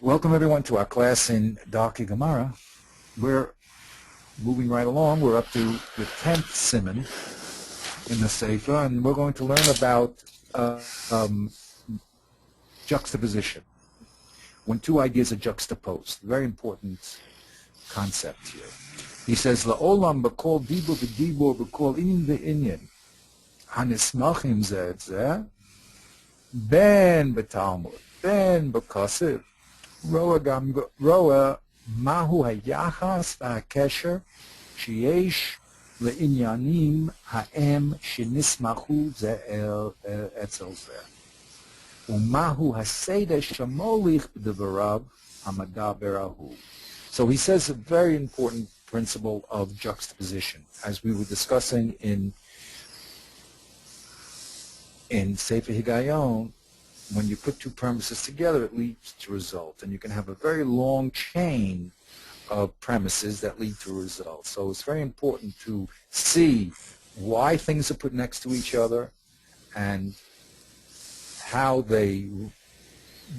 Welcome everyone to our class in Darkei Gemara. We're moving right along. We're up to the 10th siman in the Sefer, and we're going to learn about juxtaposition. When two ideas are juxtaposed, very important concept here. He says, "La'olam b'kol dibur b'dibur b'kol inyan v'inyan hanismachim zeh et zeh ben b'talmud ben b'kasiv roa mahu hayachas v'hakesher sheyesh le'inyanim ha'em shenismachu zeh etzel zeh u'mahu haseder shamolich b'devarav hamadaber ahu." So he says a very important principle of juxtaposition. As we were discussing in Sefer Higayon, when you put two premises together, it leads to a result. And you can have a very long chain of premises that lead to a result. So it's very important to see why things are put next to each other and how they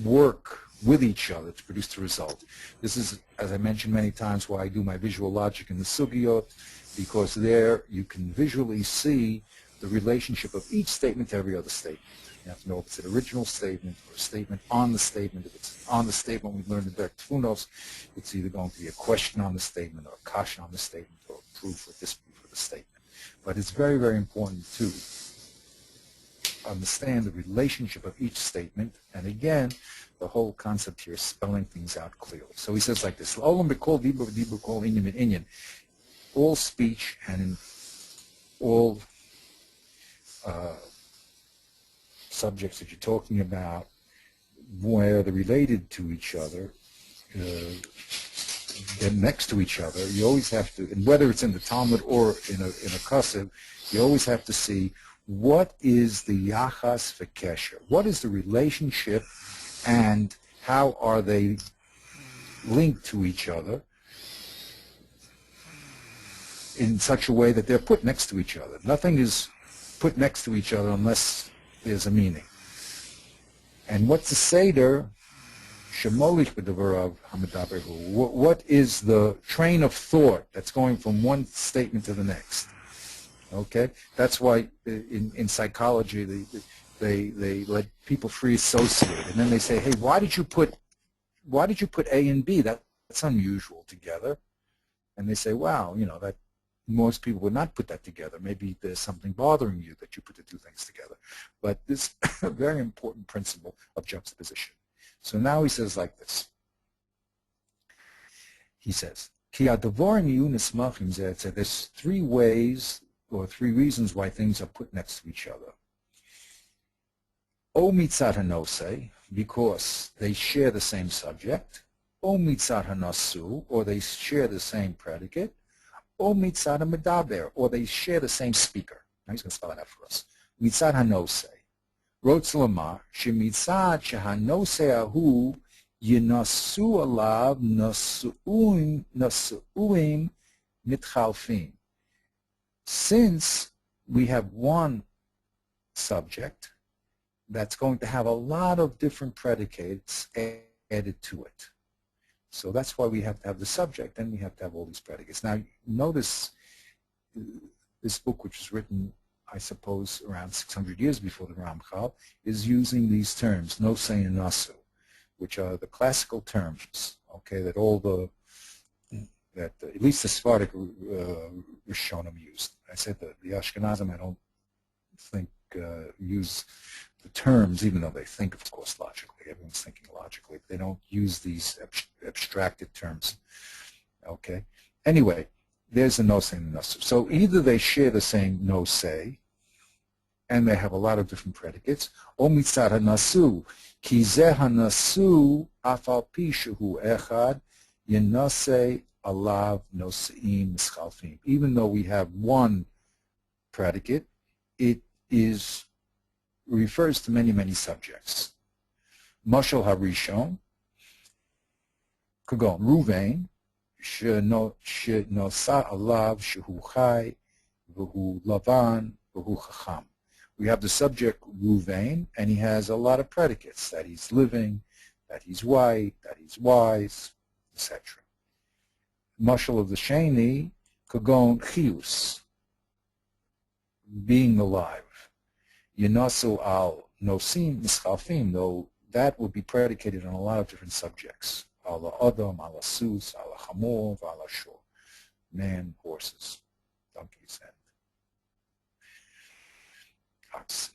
work with each other to produce the result. This is, as I mentioned many times, why I do my visual logic in the Sugiyot, because there you can visually see the relationship of each statement to every other statement. You have to know if it's an original statement or a statement on the statement. If it's on the statement, we learned in Berk Tfunos, it's either going to be a question on the statement or a kasha on the statement or a proof or disproof of the statement. But it's very, very important to understand the relationship of each statement, and again, the whole concept here is spelling things out clearly. So he says like this: all speech and all subjects that you're talking about, where they're related to each other, they're next to each other, you always have to, and whether it's in the Talmud or in a Kasev, you always have to see what is the yachas v'kesher, what is the relationship and how are they linked to each other in such a way that they're put next to each other. Nothing is put next to each other unless there's a meaning. And what's the seder? Shemolich b'devarav hamadaber hu. What is the train of thought that's going from one statement to the next? Okay, that's why in psychology they let people free associate, and then they say, hey, why did you put A and B? That's unusual together. And they say, wow, that most people would not put that together. Maybe there's something bothering you that you put the two things together. But this is a very important principle of juxtaposition. So now he says like this. He says, there's three ways or three reasons why things are put next to each other. O mitzat hanose, because they share the same subject. O mitzat hanasu, or they share the same predicate. O mitzat hamedaber, or they share the same speaker. Now he's going to spell it out for us. Mitzat hanose. Rotz lamar, shemitzat shehanose ahu yinasu alav nasu'im mitchalfim. Since we have one subject that's going to have a lot of different predicates added to it. So that's why we have to have the subject, and we have to have all these predicates. Now, notice this book, which was written, I suppose, around 600 years before the Ramchal, is using these terms, nose and nasu, which are the classical terms, okay, that at least the Sephardic Rishonim used. I said that the Ashkenazim, I don't think use the terms, even though they think, of course, logically. Everyone's thinking logically. They don't use these abstracted terms. Okay. Anyway, there's the nose and the nasu. So either they share the same nose, and they have a lot of different predicates, or mitzat hanasu, ki zeh hanasu afal pi shehu echad yenase alav noseim mischalfim. Even though we have one predicate, it refers to many, many subjects. Mashal harishon, kagon, Ruvain, shenosa alav shehu chai, v'hu lavan, v'hu chacham. We have the subject Ruvain, and he has a lot of predicates, that he's living, that he's white, that he's wise, etc. Mashal of the Sheni, Kagon Chius, being alive. Yinasu al Nosim Mischalfim, though that would be predicated on a lot of different subjects. Ala Adam, ala Sus, ala Chamor, ala Shor. Man, horses, donkeys, and oxen.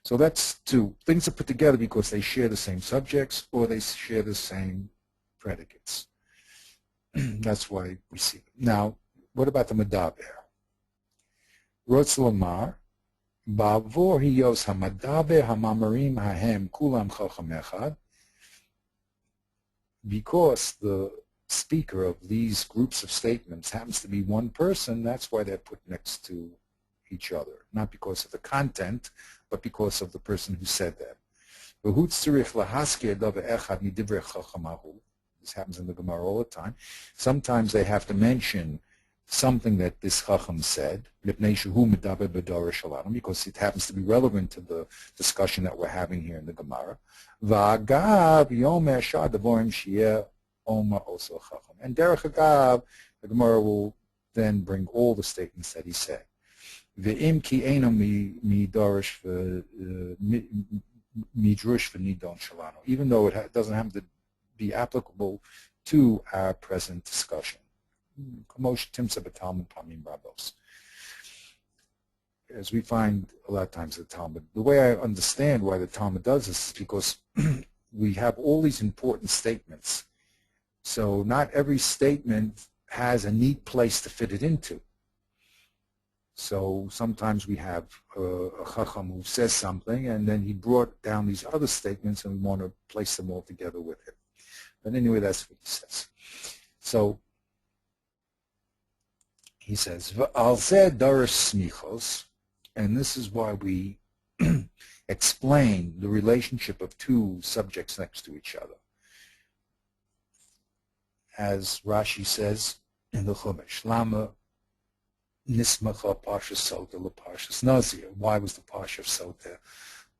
So that's two. Things are put together because they share the same subjects or they share the same predicates. That's why we see it. Now, what about the Medaber? Rotz Lomar, Ba'avor hiyos hamadaber hamamarim hahem kulam chacham echad. Because the speaker of these groups of statements happens to be one person, that's why they're put next to each other. Not because of the content, but because of the person who said that. This happens in the Gemara all the time. Sometimes they have to mention something that this Chacham said, because it happens to be relevant to the discussion that we're having here in the Gemara. And derech agav, the Gemara will then bring all the statements that he said. Even though it doesn't have to be applicable to our present discussion. As we find a lot of times in the Talmud, the way I understand why the Talmud does this is because we have all these important statements. So not every statement has a neat place to fit it into. So sometimes we have a Chacham who says something, and then he brought down these other statements, and we want to place them all together with it. But anyway, that's what he says. So he says, V'al zeh daras smichos, and this is why we explain the relationship of two subjects next to each other. As Rashi says in the Chumash, Lama nismacha Parsha Sota leParshas Nazir. Why was the Parsha of Sota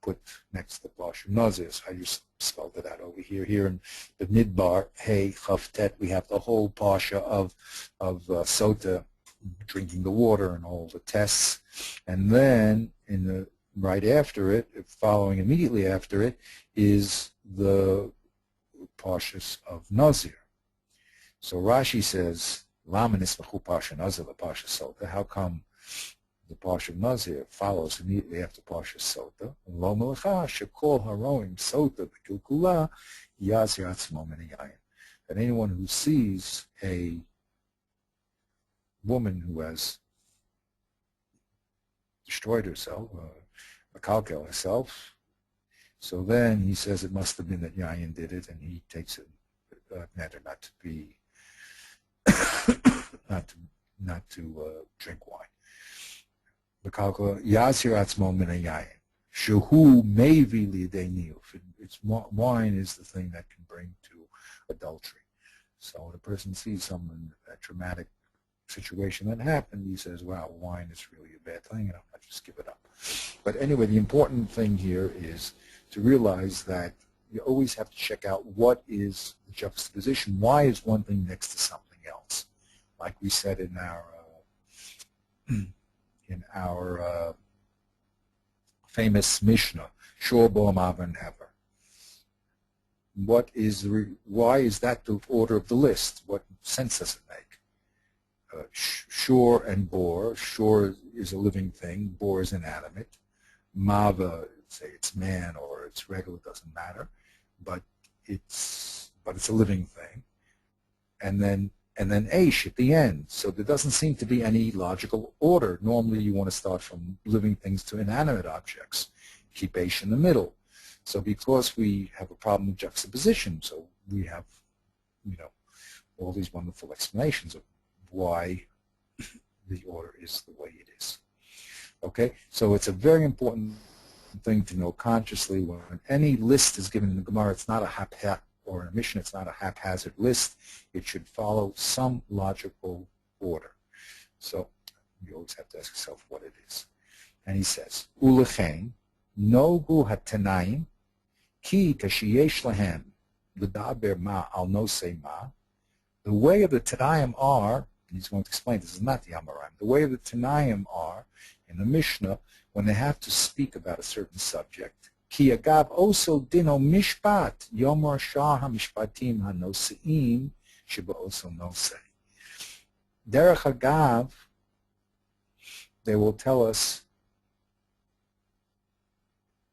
put next to the Parsha of Nazir? So I just spelled it out over here. Here in the Midbar, Hey, Chavtet, we have the whole Parsha of Sota, drinking the water and all the tests. And then in the right after it, following immediately after it, is the Parshas of Nazir. So Rashi says, Lama nismachu Parsha Nazir leParsha Sota. How come the Parsha of Nazir follows immediately after Parsha Sota? Lo melecha shekol haroim Sota b'kilkula yazir atzmo min hayayin. And anyone who sees a woman who has destroyed herself, Makalkel herself, so then he says it must have been that Yayin did it, and he takes it matter not to be not to drink wine. Makalkel Yazir Atzmo Min Yayin. Shehu Mevi Lidei. It's wine is the thing that can bring to adultery. So when a person sees someone, a traumatic situation that happened, he says, wow, wine is really a bad thing, and I'll just give it up. But anyway, the important thing here is to realize that you always have to check out what is the juxtaposition. Why is one thing next to something else? Like we said in our famous Mishnah, Shor Bo'am Avan Hever. Why is that the order of the list? What sense does it make? Shor and bor. Shor is a living thing. Bor is inanimate. Mava, say it's man or it's regular, doesn't matter, but it's a living thing. And then Aish at the end. So there doesn't seem to be any logical order. Normally you want to start from living things to inanimate objects. Keep Aish in the middle. So because we have a problem with juxtaposition, so we have, all these wonderful explanations of why the order is the way it is. Okay, so it's a very important thing to know consciously when any list is given in the Gemara. It's not a haphazard, or in a Mishnah, it's not a haphazard list. It should follow some logical order. So you always have to ask yourself what it is. And he says, Ulechein nogu hatanaim ki kashiyesh lahem l'daber ma al no say ma. The way of the Tanayim are, and he's going to explain this is not the Amoraim, the way of the Tanayim are, in the Mishnah, when they have to speak about a certain subject, ki agav also dino mishpat, yomar shah ha-mishpatim ha-noseim, sheba also nosei. Derech agav, they will tell us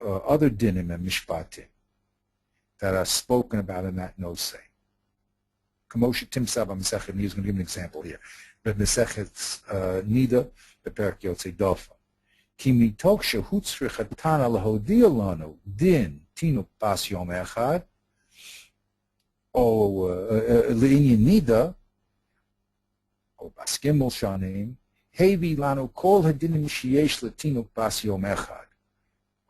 other dinim and mishpatim that are spoken about in that nosei. Kamosha Timsab Masechet, he's going to give an example here. But Masechet Nida, the Perek Yotzei Dofa. Ki mitok shehutzrich hatana lahodia lanu din tinu bas yom echad o l'inyan nida o bas gimel shanim hevi lanu kol hadinim sheyesh latinu bas yom echad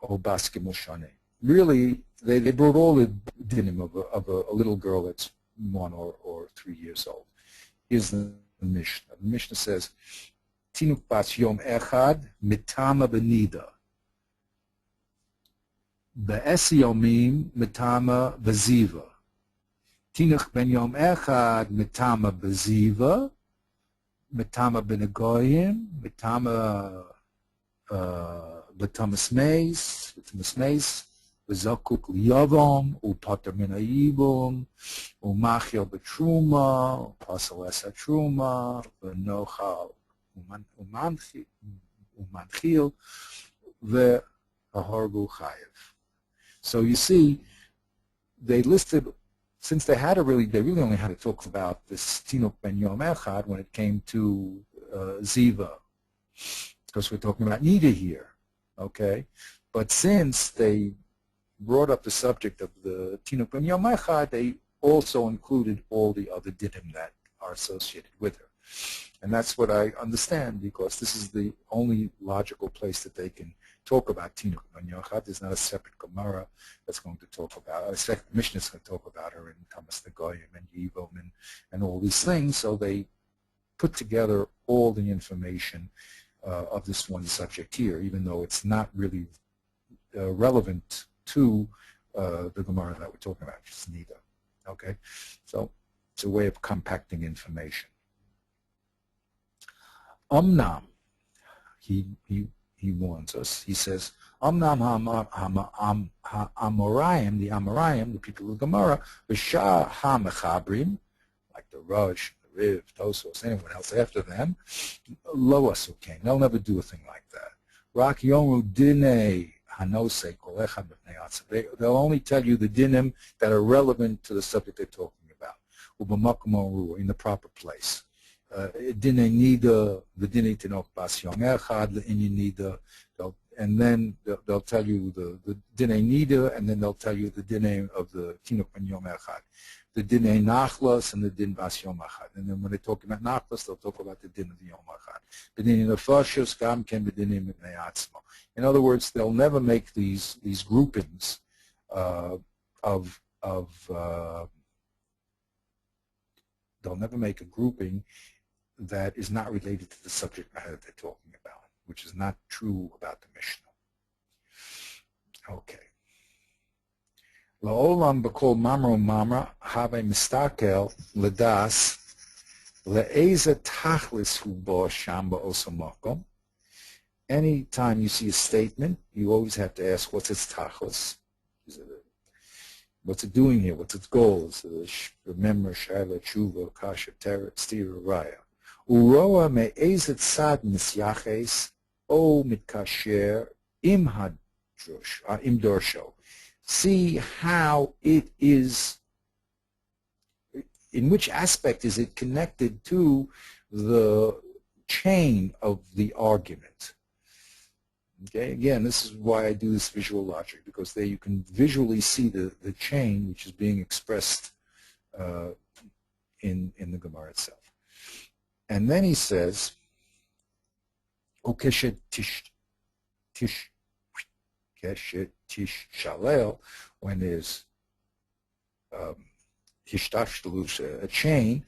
o bas gimel shanim. Really, they brought all the dinim of a little girl that's 1 or 3 years old. Here's the Mishnah. The Mishnah says, Tinuk bas yom echad mitama benida. Be'esi yomim mitama beziva. Tinuk ben yom echad mitama beziva. Mitama benegoyim. Mitama betamas meis. V'zakuk liyavom, u'pater min ha'ibum, u'machil b'truma, u'pasal es ha'truma, v'nochal u'manchil, v'ahorgu chayev. So you see, they listed, since they really only had to talk about this Tinuk ben Yom Echad when it came to Ziva, because we're talking about Nida here, okay? But since they brought up the subject of the Tinuk ben Yom Echad, they also included all the other dinim that are associated with her. And that's what I understand, because this is the only logical place that they can talk about Tinuk ben Yom Echad. There's not a separate Gemara that's going to talk about, a separate Mishnah that's going to talk about her in Tamas Negoyim and Yivom and all these things. So they put together all the information of this one subject here, even though it's not really relevant to the Gemara that we're talking about, which is Nida. Okay? So it's a way of compacting information. Omnam, he warns us. He says, Omnam ha'amorayim, the Amoraim, the people of Gemara, v'shah ha'mechabrim, like the Rosh, the Riv, Tosos, anyone else after them, lo asukein. They'll never do a thing like that. Rak yomu dinei. They'll only tell you the dinim that are relevant to the subject they're talking about. In the proper place. Dinei nida, the dinei tinok bas yom echad, the inyan nida, and then they'll tell you the dinei nida, and then they'll tell you the dinei of the tinok ben yom echad. The dinei nachlas and the din bas yom echad. And then when they talk about nachlas, they'll talk about the din of the yom echad. The dinei nefashos gam ken the dinei mipnei atzmo. In other words, they'll never make these groupings they'll never make a grouping that is not related to the subject matter that they're talking about, which is not true about the Mishnah. Okay. La'olam b'kol mamro mamra have mistakel ledas le'eza tachlis hu bo sham ba'oso makom. Anytime you see a statement, you always have to ask, what's its tachlis? What's it doing here? What's its goal? Is it remember, shaila, tshuva, kasha, tera, stira, raya? Uroa me'ezet sad misyaches o mitkasher im hadrush, im dorsho. See how it is, in which aspect is it connected to the chain of the argument. Okay, again, this is why I do this visual logic, because there you can visually see the chain which is being expressed in the Gemara itself. And then he says, Ukeshet tish shalel, when there's hishtashtalush, a chain,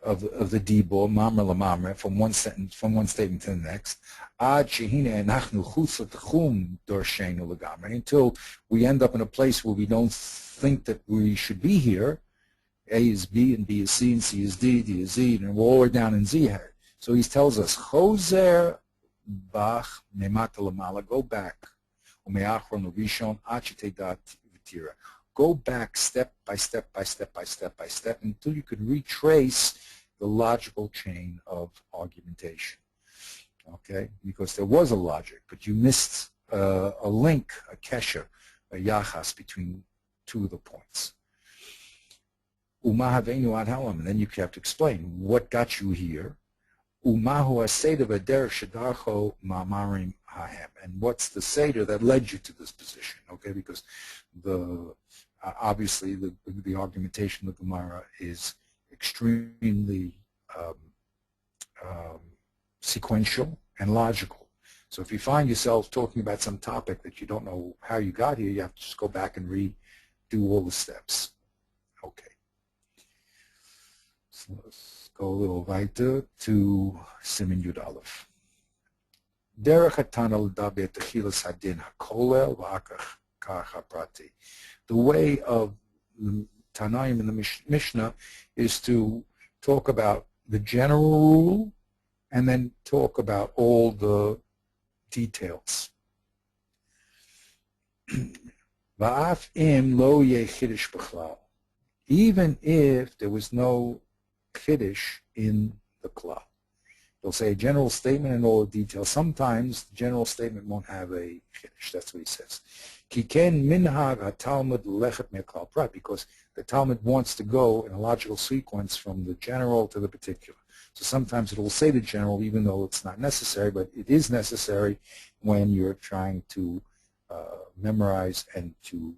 of the dibor, mamre la mamre, from one sentence, from one statement to the next, ad shehine enachnu chutz l'tchum dorshenu legamre, until we end up in a place where we don't think that we should be here. A is B, and B is C, and C is D, D is Z, and we're all down in Z. So he tells us, Choser bach nemata lamala, go back. Umeachron l'rishon ad shetedat v'tira. Go back step by step by step by step by step until you can retrace the logical chain of argumentation. Okay? Because there was a logic, but you missed a link, a kesher, a yachas between two of the points. Umahavenu ad halam, and then you have to explain what got you here. Umahu aseder v'derech shedarcho ma'amarim hahem, and what's the seder that led you to this position? Okay, because obviously the argumentation of the Gemara is extremely sequential and logical. So if you find yourself talking about some topic that you don't know how you got here, you have to just go back and redo all the steps. Okay. So let's go a little weiter to Siman Yud Aleph. Derech hatana l'daber techilas hadin hakolel v'akach kach haprati. The way of the Tanaim in the Mishnah is to talk about the general rule and then talk about all the details. Va'af im lo yeh chiddush b'chlal. Even if there was no chiddush in the klal. They'll say a general statement and all the details. Sometimes the general statement won't have a chiddush. That's what he says. Kiken minhag ha-Talmud lechet me'klal prat, because the Talmud wants to go in a logical sequence from the general to the particular. So sometimes it will say the general even though it's not necessary, but it is necessary when you're trying to memorize and to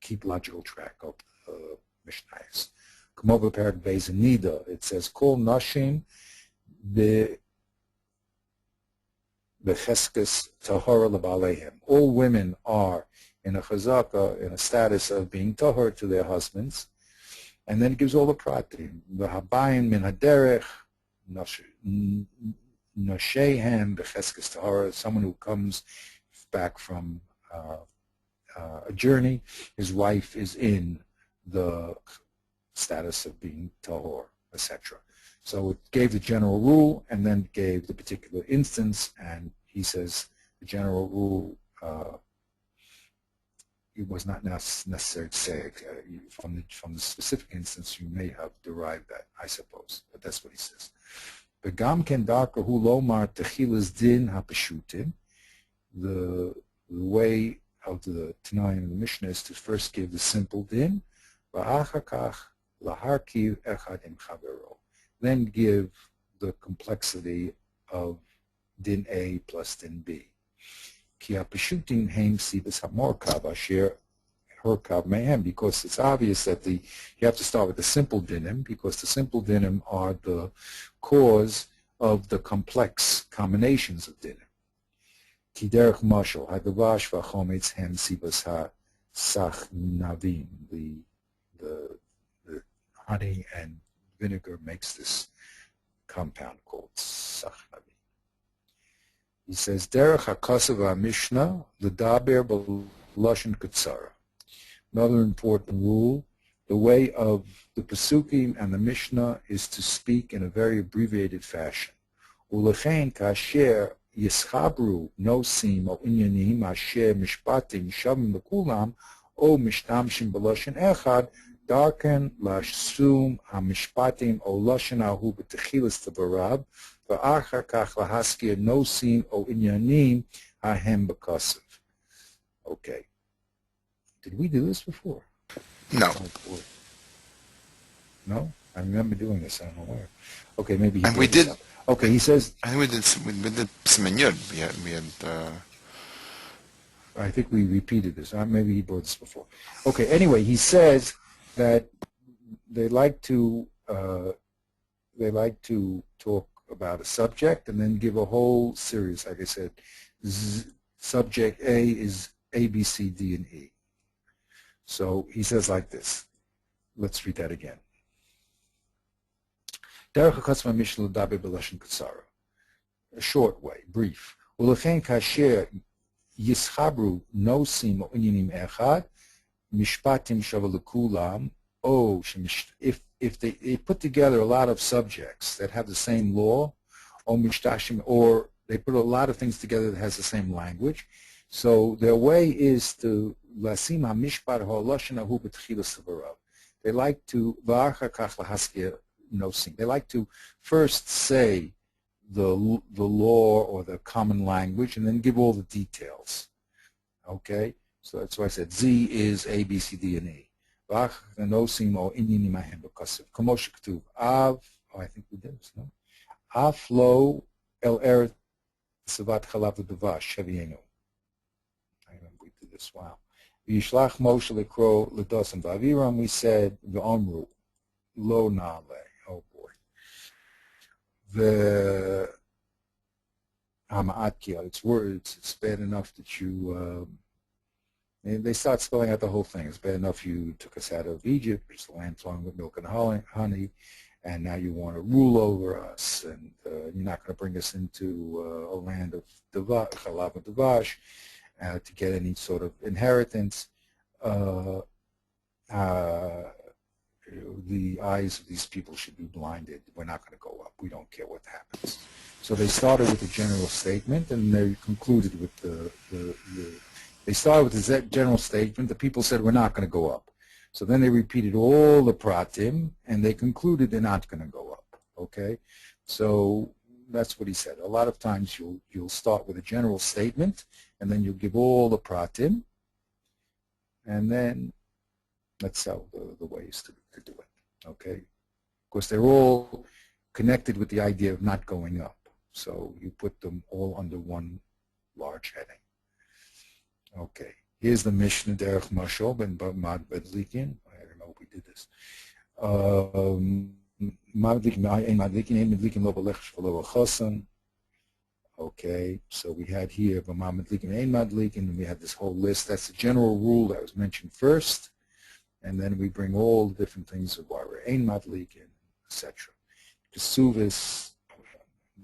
keep logical track of Mishnayos. Come over Parak Beis and Nida. It says, Kol nashim becheskes tahara lebalehem. All women are in a chazaka, in a status of being tahor to their husbands. And then it gives all the pratim. V'habayim min haderech, nashehem becheskes tahara, someone who comes back from a journey, his wife is in the status of being tahor, etc. So it gave the general rule and then gave the particular instance, and he says the general rule it was not necessary to say from the specific instance. You may have derived that, I suppose, but that's what he says. Begam ken darker hu lomar techilas din hapeshutim. The way of the Tanaim and the Mishnah is to first give the simple din, v'achakach laharkiv echad im chavero. Then give the complexity of din A plus din B. Ki hapeshutim heim sibas hamorkav asher horkav mehem, because it's obvious that you have to start with the simple dinim, because the simple dinim are the cause of the complex combinations of dinim. Ki derech mashal hadavash v'chometz hem sibas ha-sach navim. The honey and vinegar makes this compound called sach navim. He says, derech hakasav ha-mishnah l'daber b'lashon kutsara. Another important rule, the way of the Pesukim and the Mishnah is to speak in a very abbreviated fashion. Ulechein kasher yischabru nosim o inyanim asher mishpatim shavim lekulam o mishtamshim b'lashon echad darken lashsum ha-mishpatim o lashon ahu b'techilas tabarav v'achar kach lahaskir nosim o inyanim hahem b'kasav. Okay. Did we do this before? No. No? I remember doing this. I don't know where. Okay, maybe he And we did. Okay, he says. I think we did Siman Yud. We had. I think we repeated this. Maybe he brought this before. Okay. Anyway, he says that they like to talk about a subject and then give a whole series. Like I said, subject A is A, B, C, D, and E. So he says like this. Let's read that again. A short way, brief. ולכן כאשר יסחברו נושאים או עניינים אחד, משפטים שווה לכולם, if they put together a lot of subjects that have the same law, or they put a lot of things together that has the same language, so their way is to לשים המשפט הלושן ההוא בתחילת דבריו. They like to, ואחר כך להזכיר נושאים. They like to first say the law or the common language and then give all the details. Okay? So that's why I said Z is A, B, C, D, and E. נושאים או עניינים ההם בכסף. כמו שכתוב, I think we did this, no? אף לא אל ארץ שבעת חלב ודבש, הביאנו. I remember we did this, wow. וישלח משה לקרוא לדוסם ואבירם, we said, ואומרו, לא נעלה, oh boy. והמעטיה, it's words, it's bad enough that you, they start spelling out the whole thing. It's bad enough you took us out of Egypt, which is the land flowing with milk and honey, and now you want to rule over us, and you're not going to bring us into a land of Chalav and Davash to get any sort of inheritance. The eyes of these people should be blinded. We're not going to go up. We don't care what happens. So they started with a general statement, and they concluded with they started with the general statement. The people said, we're not going to go up. So then they repeated all the pratim, and they concluded they're not going to go up. Okay? So that's what he said. A lot of times you'll start with a general statement, and then you'll give all the pratim, and then that's how the way is to do it. Okay? Of course, they're all connected with the idea of not going up. So you put them all under one large heading. Okay, here's the Mishnah Derech Mashal ben Mad Bedlikin. I don't know if we did this. Okay, so we had here and we had this whole list. That's the general rule that was mentioned first, and then we bring all the different things of why we're Ein Madlikin, etc. Kesuvis,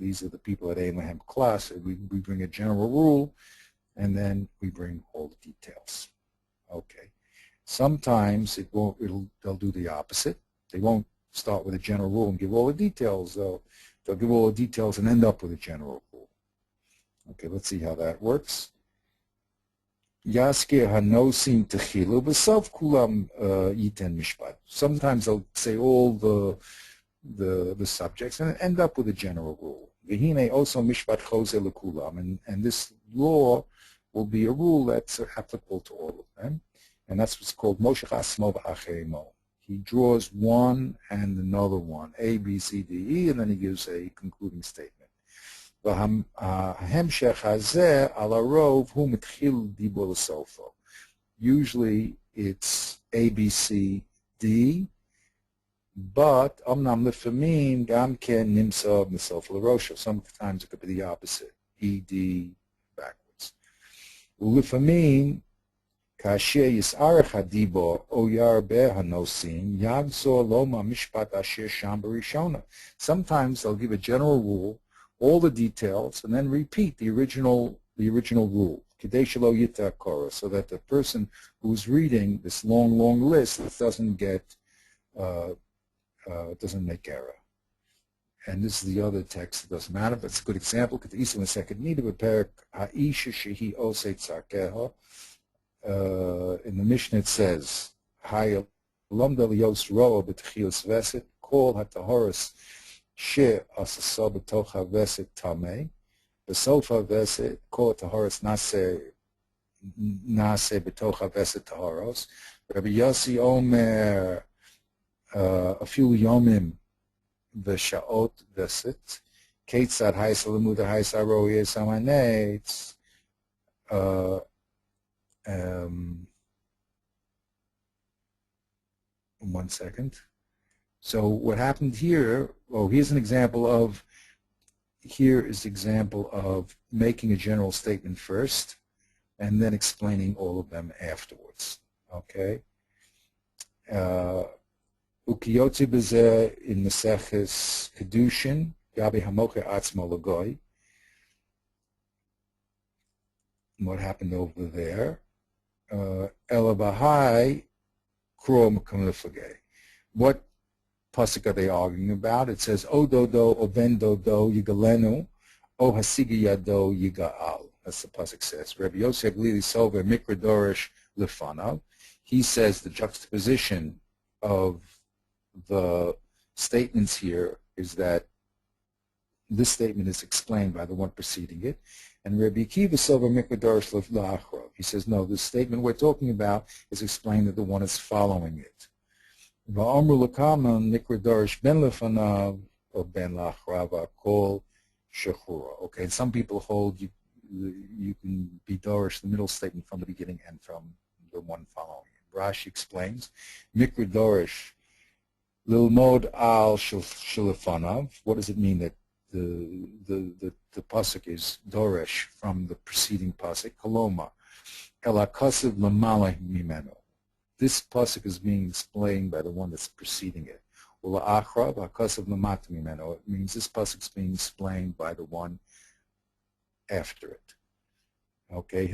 these are the people at Ein Lahem class. We bring a general rule, and then we bring all the details. Okay. Sometimes they'll do the opposite. They won't start with a general rule and give all the details. They'll give all the details and end up with a general rule. Okay, let's see how that works. Yaskir hanosim techilu b'sof kulam yiten mishpat. Sometimes they'll say all the subjects and end up with a general rule. V'hine also mishpat chose lekulam, and this law will be a rule that's applicable to all of them, and that's what's called Moshech Asmo V'Acherimo. He draws one and another one, A, B, C, D, E, and then he gives a concluding statement. Usually it's A, B, C, D, but sometimes it could be the opposite, E, D, backwards. ולפעמים, כאשר יסערך הדיבור או ירבה הנושאים, יגזור לו מהמשפט אשר שם בראשונה. Sometimes they'll give a general rule, all the details, and then repeat the original rule, כדי שלא יטעה קורא, so that the person who's reading this long list doesn't make error. And this is the other text, it doesn't matter, but it's a good example. In the Mishnah it says, call hatahoris she asasa b'tocha veset tameh, b'sofa veset kol hatahoris nase b'tocha veset taharos. Rabbi Yossi Omer afilu yomim v'shaot veset ketzad haisa lemuda haisa roye samanetz. One second. So what happened here, here's an example of, making a general statement first and then explaining all of them afterwards. Okay? Ukol Ukiyotzi b'zeh in Meseches Kedushin, Gabi Hamoche Atzmo Lagoy. What happened over there? Ela Bahai Kro Mekamliflage. What pasuk are they arguing about? It says, O dodo, o ben dodo, yigalenu, o hasigi yado, yigaal. That's the pasuk says. Rabbi Yosef Glili Sover, Mikra Dorish Lefanav. He says the juxtaposition of the statements here is that this statement is explained by the one preceding it. And Rabbi Akiva Sover, Mikra Dorish Lefanav. He says, no, the statement we're talking about is explained to the one that's following it. Va'amru lakaman nikra darish ben lefanav or ben lachrava kol shechura. Okay, and some people hold you can be darish the middle statement from the beginning and from the one following it. Rashi explains, mikra darish lilmod al shulefanav. What does it mean that the pasuk is darish from the preceding pasuk? Koloma elakasiv lamala mimeno. This pasuk is being explained by the one that's preceding it. It means this pasuk is being explained by the one after it. Okay.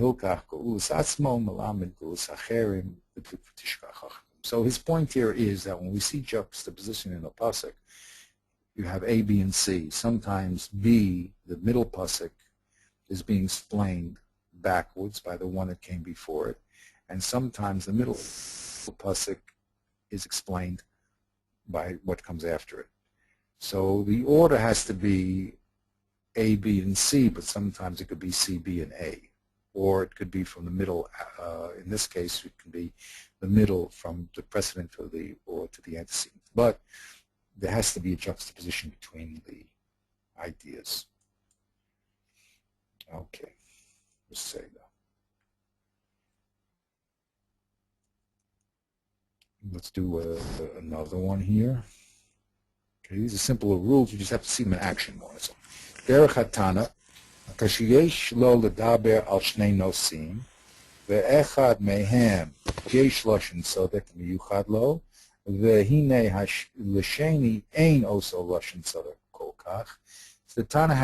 So his point here is that when we see juxtaposition in a pasuk, you have A, B, and C. Sometimes B, the middle pasuk, is being explained backwards by the one that came before it. And sometimes the middle pasuk is explained by what comes after it. So the order has to be A, B, and C, but sometimes it could be C, B, and A. Or it could be from the middle. In this case, it can be the middle from the precedent to the antecedent. But there has to be a juxtaposition between the ideas. Okay, let's say that. Let's do another one here. Okay, these are simple rules. You just have to see them in action more. So, Derech Hatana, kashiyesh lo ledaber al shnei nosim, ve'echad mehem yesh lashon sodek miyuchad lo, ve'hine l'sheni ein oso lashon sodek kol kach. So the Tana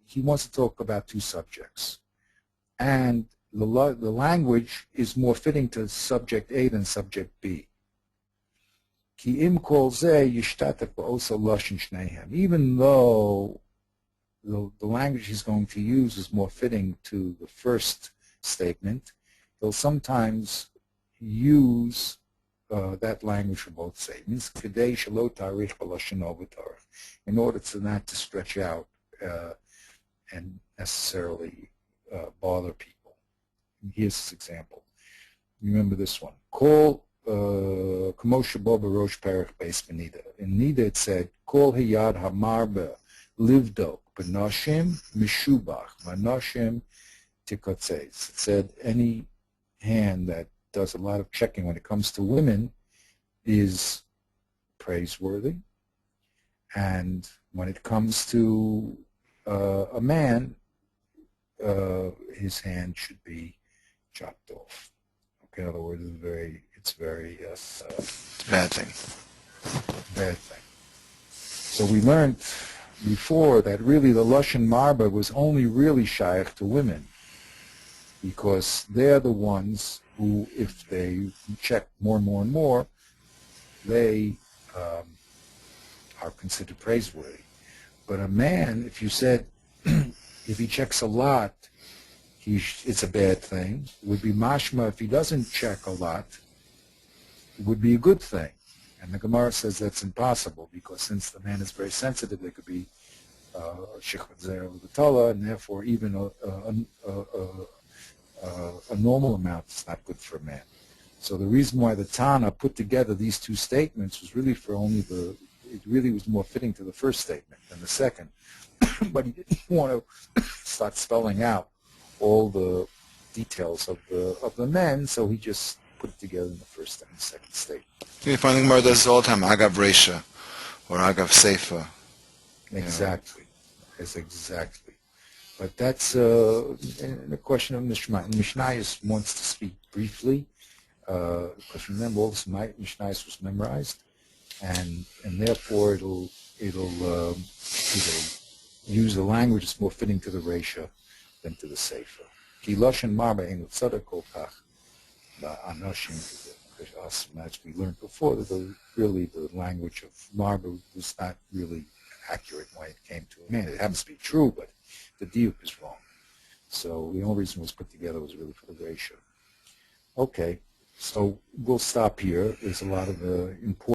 he wants to talk about two subjects, and the language is more fitting to subject A than subject B. Even though the language he's going to use is more fitting to the first statement, he'll sometimes use that language for both statements in order to not to stretch out and necessarily bother people. And here's his example. Remember this one. Call Kamosha Boba Rosh Perich Beis Benida. In Nida it said, Kol Hiyad Hamarba Livdok Benoshim Mishubach Manoshim Tikotzeis. It said any hand that does a lot of checking when it comes to women is praiseworthy, and when it comes to a man, his hand should be chopped off. Okay, in other words, it's very Bad thing. bad thing. So we learned before that really the Lashon Marba was only really shaykh to women, because they're the ones who, if they check more and more and more, they are considered praiseworthy. But a man, if you said, if he checks a lot, it's a bad thing. It would be mashma if he doesn't check a lot, it would be a good thing. And the Gemara says that's impossible, because since the man is very sensitive, there could be shichvat zera v'tala, and therefore even a normal amount is not good for a man. So the reason why the Tana put together these two statements was really for only it really was more fitting to the first statement than the second. But he didn't want to start spelling out all the details of the men, so he just put it together in the first and the second statement. You find the Gemara does this all the time, Agav Reisha, or Agav Seifa. Exactly. Yes, exactly. But that's the question of Mishnayos. Mishnayos wants to speak briefly, because remember, all this Mishnayos was memorized. and therefore it'll use the language that's more fitting to the Reisha than to the Sefer. Ki loshen marba ein tzaddik kol kach ba'anoshim, because as we learned before, that really the language of marba was not really accurate when it came to a man. It happens to be true, but the diuk is wrong. So the only reason it was put together was really for the Reisha. Okay, so we'll stop here. There's a lot of important